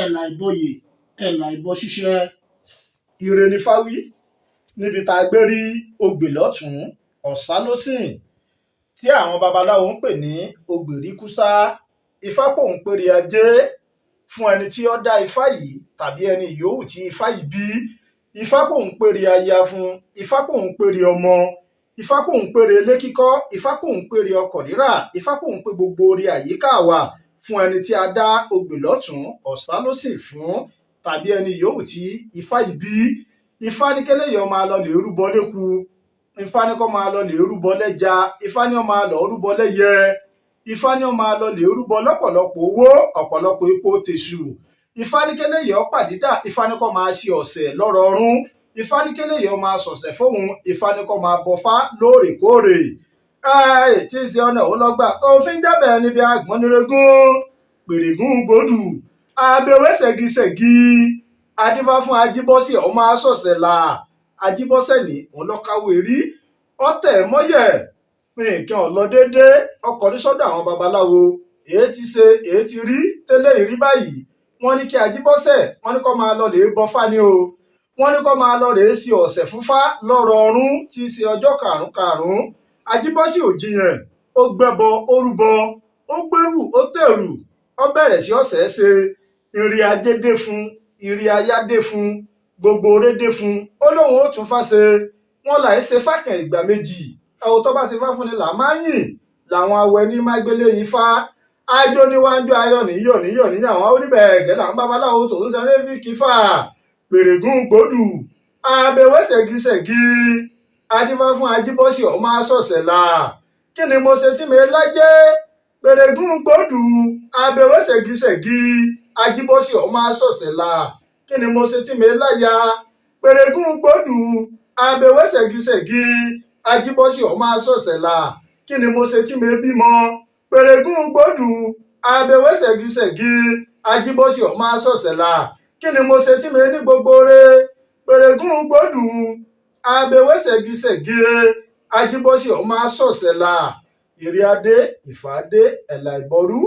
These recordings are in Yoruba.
ẹ̀là ìbọyè ẹ̀là ìbọ ṣíṣẹ́. Ire ni fáwí níbi tá a gbé rí ogbè lọ́tún ọ̀sá lósìn tí àwọn babaláwo ń pè ní Ogbè-Ríkúsá. Ifá pòun péré ajé fún ẹni tí ó dá ifá yìí tàbí ẹni yòówù tí ifá yìí bí. Ifá pòun péré aya fún, ifá pòun péré ọmọ, ifá pòun péré ilé kíkọ́, ifá pòun péré ọkọ̀ rírà, ifá pòun pé gbogbo orí àyíká wa fún ẹni tí a dá ogbè lọ́tún ọ̀sá lósìn fún tàbí ẹni yòówù tí ifá yìí bí. Ifá ní kéléyìí ó máa lọ lè rúbọ léku, ifá ní kó máa lọ lè rúbọ lẹ́ja, ifá ní ó máa lọ rúbọ lẹ́yẹ, ifá ní ó máa lọ lè rúbọ lọ́pọ̀lọpọ̀ owó, ọ̀pọ̀lọpọ̀ epo tèṣù. Ifá ní kéléyìí ó pàdídà, ifá ní kó máa ṣe ọ̀sẹ̀ lọ́rọọrún, ifá ní kéléyìí ó máa ṣọ̀sẹ̀ fóun, ifá ní kó máa bọfá lóòrèkóòrè. Tí í ṣe ọ̀nà òun lọ́gbà tó fi ń jábẹ̀ níbi àgbọ̀n nírégún pèrègún gbòdù abẹ́wé ṣẹ̀gíṣẹ̀gí adífá fún ajíbọ́sí ọmọ aṣọ̀ṣẹ̀ là. Ajíbọ́sẹ̀ ní òun lọ́kàwé rí ọ̀tẹ̀ mọ́yẹ̀ nǹkan ọ̀lọ́ déédéé ọkọ̀ ní sọ́dọ̀ àwọn babaláwo. Èé ti ṣe èé ti rí tẹ́lẹ̀ ìrí báyìí. Wọ́n ní kí ajíbọ́sẹ̀ wọ́n ní kó máa lọ lè bọfá ni o. Wọ́n ní kó máa lọ rèé sí ọ̀sẹ̀ fúnfá lọ́rọọrún tí í ṣe ọjọ́ karùn-ún. Ajíbọ́sí ò jiyàn, ó gbẹ́bọ ó rúbọ, ó gbẹ́rù ó tẹ̀rù, ó bẹ̀rẹ̀ sí ọ̀sẹ̀ ṣe. Ire ajé dé fún, ire aya dé fún, gbogbo oré dé fún. Ó lóun ó tún fá ṣe. Wọ́n là í ṣe fákàn ìgbà méjì. Ẹ̀wọ̀n tó bá ṣe fá fún ni là máa yìn làwọn awọ ẹni máa gbélé yín fá. Ajó níwájú ayọ̀ níyọ̀ àwọn oníbẹ̀ẹ̀gẹ́ làwọn babaláwo tó ń ṣeré fi kí fà. Pèrègún gbòdù abẹ́wé ṣẹ̀gíṣẹ̀gí adífá fún ajíbọ́sí ọmọ aṣọ̀ṣẹ̀ là. Kí ni mo ṣe tí mi lájẹ́? Pèrègún gbòdù abẹ́wé ṣẹ̀gíṣẹ̀gí ajíbọ́sí ọmọ aṣọ̀ṣẹ̀ là. Kí ni mo ṣe tí mi láya? Pèrègún gbòdù abẹ́wé ṣẹ̀gíṣẹ̀gí ajíbọ́sí ọmọ aṣọ̀ṣẹ̀ là. Kí ni mo ṣe tí mi bímọ? Pèrègún gbòdù abẹ́wé ṣẹ̀gíṣẹ̀gí ajíbọ́sí ọmọ aṣọ̀ṣẹ̀ là. Kí ni mo ṣe tí mi ní gbogbo re? Pèrègún gbòdù abẹ́wé ṣẹ̀gíṣẹ̀gí ajíbọ́sí ọmọ aṣọ̀ṣẹ̀ là. Ire adé, ìfà adé, ẹ̀là ìbọrú,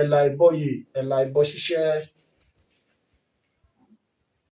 ẹ̀là ìbọyè, ẹ̀là ìbọ ṣíṣẹ́.